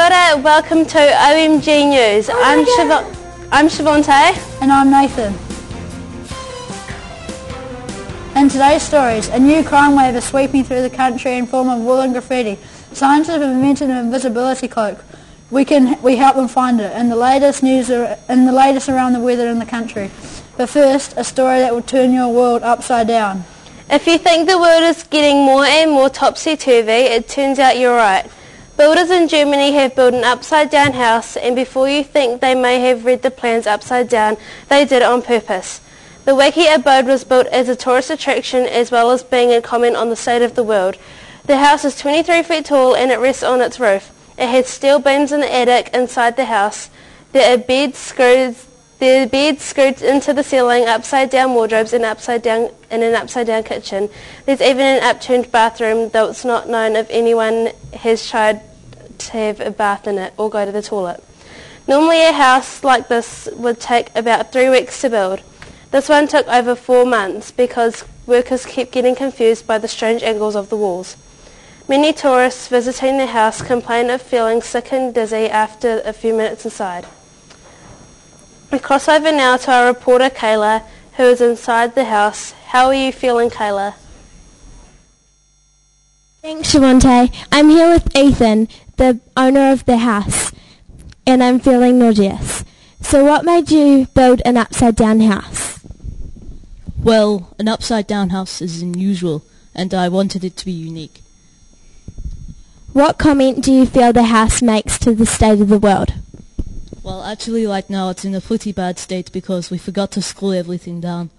ora, welcome to O.M.G News. I'm Siobhante. And I'm Nathan. In today's stories, a new crime wave is sweeping through the country in form of wool and graffiti. Scientists have invented an invisibility cloak. We help them find it, and the latest around the weather in the country. But first, a story that will turn your world upside down. If you think the world is getting more and more topsy-turvy, it turns out you're right. Builders in Germany have built an upside-down house, and before you think they may have read the plans upside down, they did it on purpose. The wacky abode was built as a tourist attraction as well as being a comment on the state of the world. The house is 23 feet tall and it rests on its roof. It has steel beams in the attic inside the house. There are beds screwed into the ceiling, upside-down wardrobes, and an upside-down kitchen. There's even an upturned bathroom, though it's not known if anyone has tried to have a bath in it or go to the toilet. Normally a house like this would take about 3 weeks to build. This one took over 4 months because workers kept getting confused by the strange angles of the walls. Many tourists visiting the house complain of feeling sick and dizzy after a few minutes inside. We cross over now to our reporter Kayla, who is inside the house. How are you feeling, Kayla? Thanks, Siobhante. I'm here with Ethan, the owner of the house, and I'm feeling nauseous. So what made you build an upside-down house? Well, an upside-down house is unusual, and I wanted it to be unique. What comment do you feel the house makes to the state of the world? Well, actually right now it's in a pretty bad state because we forgot to screw everything down,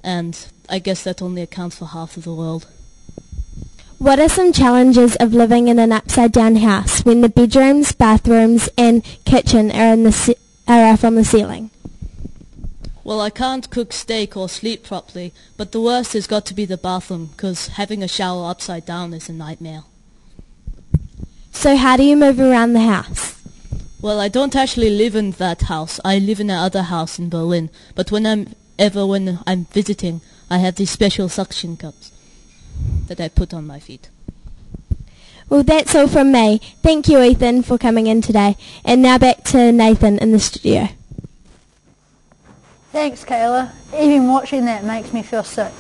and I guess that only accounts for half of the world. What are some challenges of living in an upside-down house when the bedrooms, bathrooms and kitchen are from the ceiling? Well, I can't cook steak or sleep properly, but the worst has got to be the bathroom, because having a shower upside down is a nightmare. So how do you move around the house? Well, I don't actually live in that house. I live in another house in Berlin, but when I'm visiting, I have these special suction cups that I put on my feet. Well, that's all from me. Thank you, Ethan, for coming in today. And now back to Nathan in the studio. Thanks, Kayla. Even watching that makes me feel sick.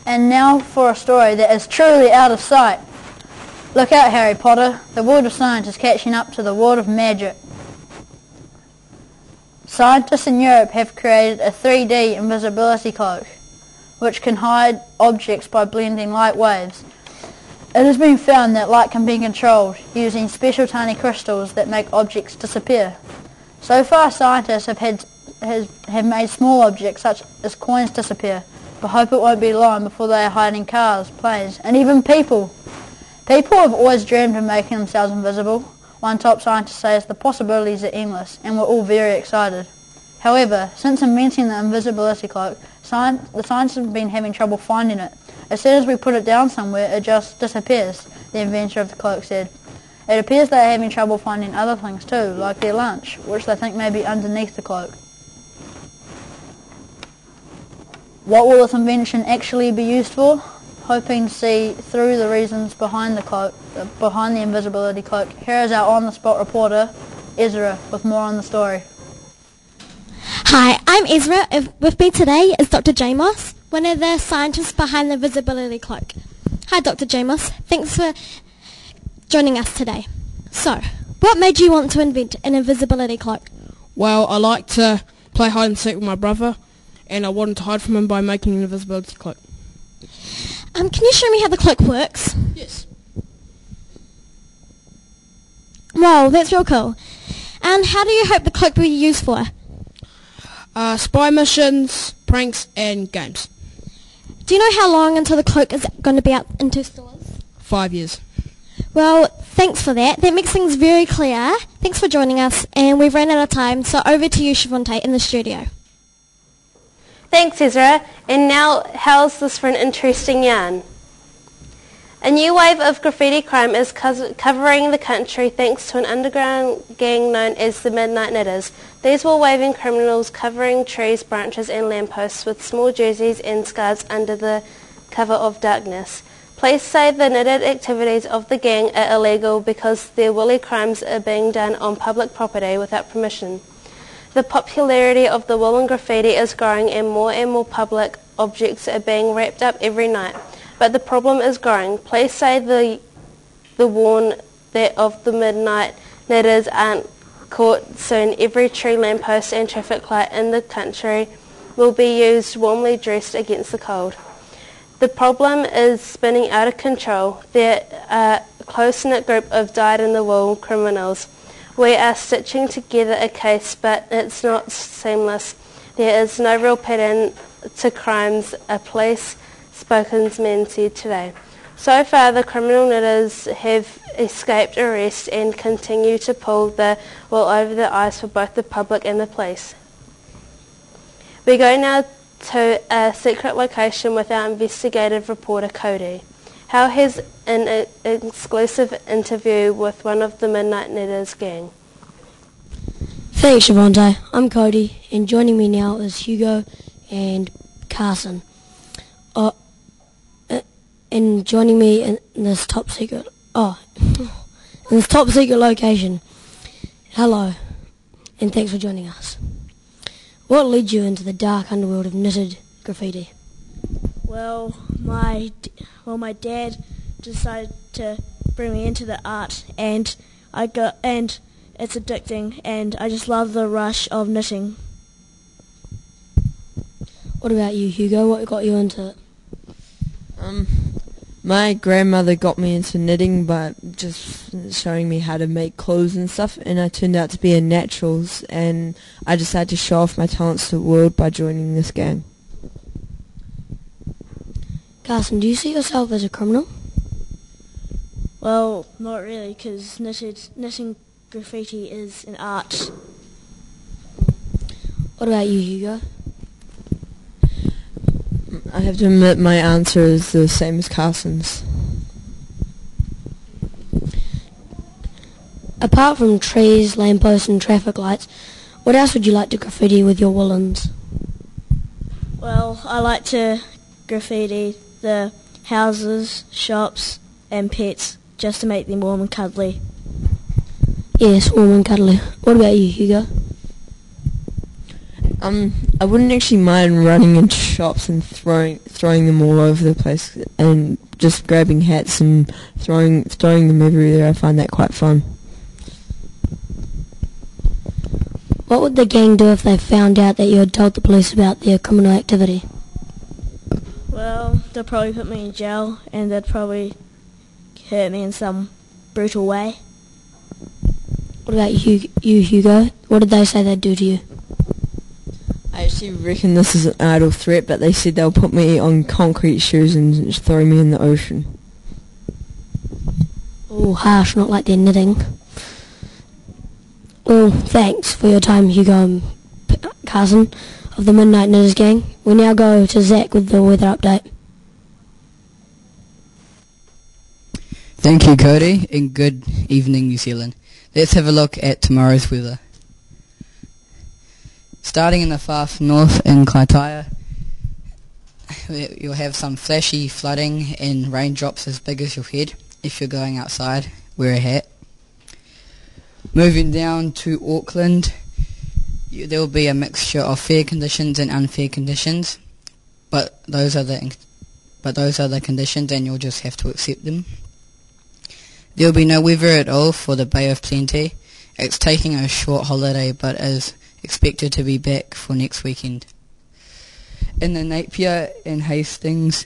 And now for a story that is truly out of sight. Look out, Harry Potter. The world of science is catching up to the world of magic. Scientists in Europe have created a 3D invisibility cloak, which can hide objects by blending light waves. It has been found that light can be controlled using special tiny crystals that make objects disappear. So far, scientists have made small objects such as coins disappear, but hope it won't be long before they are hiding cars, planes, and even people. People have always dreamed of making themselves invisible. One top scientist says the possibilities are endless, and we're all very excited. However, since inventing the invisibility cloak, the scientists have been having trouble finding it. As soon as we put it down somewhere, it just disappears, the inventor of the cloak said. It appears they are having trouble finding other things too, like their lunch, which they think may be underneath the cloak. What will this invention actually be used for? Hoping to see through the reasons behind the invisibility cloak, here is our on-the-spot reporter, Ezra, with more on the story. Hi, I'm Ezra. With me today is Dr. Jamos, one of the scientists behind the invisibility cloak. Hi, Dr. Jamos. Thanks for joining us today. So, what made you want to invent an invisibility cloak? Well, I like to play hide and seek with my brother, and I wanted to hide from him by making an invisibility cloak. Can you show me how the cloak works? Yes. Wow, that's real cool. And how do you hope the cloak will be used for? Spy missions, pranks, and games. Do you know how long until the cloak is going to be out into stores? 5 years. Well, thanks for that. That makes things very clear. Thanks for joining us, and we've run out of time, so over to you, Siobhante, in the studio. Thanks, Ezra. And now, how's this for an interesting yarn? A new wave of graffiti crime is covering the country thanks to an underground gang known as the Midnight Knitters. These were waving criminals covering trees, branches and lampposts with small jerseys and scarves under the cover of darkness. Police say the knitted activities of the gang are illegal because their woolly crimes are being done on public property without permission. The popularity of the woolen graffiti is growing and more public objects are being wrapped up every night. But the problem is growing. Police say the warn that of the midnight knitters aren't caught soon. Every tree, lamppost and traffic light in the country will be used warmly dressed against the cold. The problem is spinning out of control. There are a close-knit group of dyed-in-the-wool criminals. We are stitching together a case, but it's not seamless. There is no real pattern to crimes, a police spokesman said today. So far, the criminal knitters have escaped arrest and continue to pull the wool over the eyes for both the public and the police. We go now to a secret location with our investigative reporter Cody. Hal has an exclusive interview with one of the Midnight Knitters gang. Thanks, Shavonte. I'm Cody, and joining me now is Hugo and Carson. And joining me in this top secret location. Hello, and thanks for joining us. What led you into the dark underworld of knitted graffiti? Well, my dad decided to bring me into the art, and it's addicting, and I just love the rush of knitting. What about you, Hugo? What got you into it? My grandmother got me into knitting by just showing me how to make clothes and stuff, and I turned out to be a naturals, and I decided to show off my talents to the world by joining this gang. Carson, do you see yourself as a criminal? Well, not really, because knitting graffiti is an art. What about you, Hugo? I have to admit my answer is the same as Carson's. Apart from trees, lampposts and traffic lights, what else would you like to graffiti with your woolens? Well, I like to graffiti the houses, shops and pets just to make them warm and cuddly. Yes, warm and cuddly. What about you, Hugo? I wouldn't actually mind running into shops and throwing them all over the place and just grabbing hats and throwing them everywhere. I find that quite fun. What would the gang do if they found out that you had told the police about their criminal activity? Well, they'll probably put me in jail, and they'd probably hurt me in some brutal way. What about you, Hugo? What did they say they'd do to you? I actually reckon this is an idle threat, but they said they'll put me on concrete shoes and throw me in the ocean. Oh, harsh, not like they're knitting. Well, thanks for your time, Hugo and Carson of the Midnight Knitters gang. We now go to Zach with the weather update. Thank you, Cody, and good evening, New Zealand. Let's have a look at tomorrow's weather. Starting in the far north in Kaitaia, you'll have some flashy flooding and raindrops as big as your head. If you're going outside, wear a hat. Moving down to Auckland, there will be a mixture of fair conditions and unfair conditions, but those are the conditions, and you'll just have to accept them. There will be no weather at all for the Bay of Plenty. It's taking a short holiday, but is expected to be back for next weekend. In the Napier and Hastings,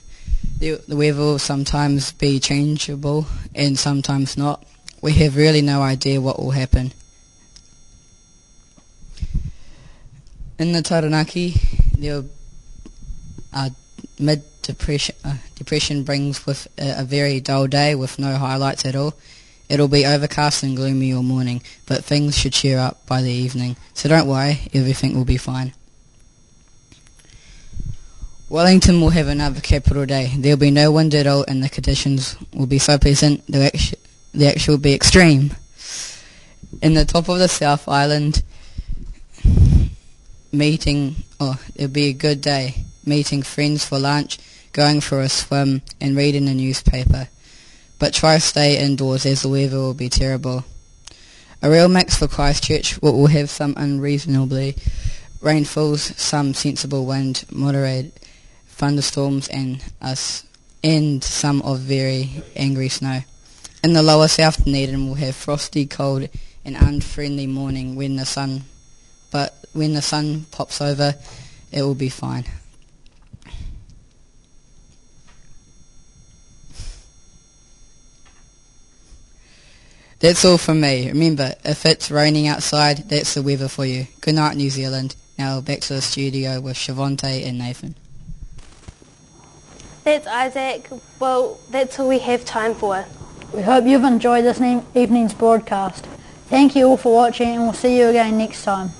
the weather will sometimes be changeable and sometimes not. We have really no idea what will happen. In the Taranaki, there are depression brings with a very dull day with no highlights at all. It'll be overcast and gloomy all morning, but things should cheer up by the evening, so don't worry, everything will be fine. Wellington will have another capital day. There'll be no wind at all and the conditions will be so pleasant, the action will be extreme. In the top of the South Island, it'll be a good day. Meeting friends for lunch, going for a swim and reading a newspaper. But try stay indoors as the weather will be terrible. A real mix for Christchurch, what will have some unreasonably rainfalls, some sensible wind, moderate thunderstorms and some of very angry snow. In the lower south, Dunedin will have frosty, cold and unfriendly morning when the sun pops over, it will be fine. That's all from me. Remember, if it's raining outside, that's the weather for you. Good night, New Zealand. Now back to the studio with Shavonte and Nathan. That's Isaac. Well, that's all we have time for. We hope you've enjoyed this evening's broadcast. Thank you all for watching, and we'll see you again next time.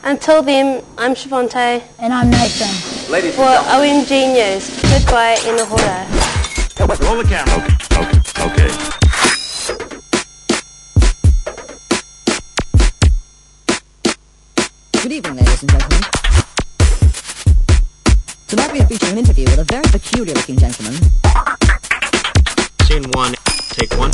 Until then, I'm Shavonte. And I'm Nathan. Ladies for O.M.G News. Goodbye and ahora. Roll the camera. Okay. Good evening, ladies and gentlemen. Tonight we are featuring an interview with a very peculiar-looking gentleman. Scene 1, take 1.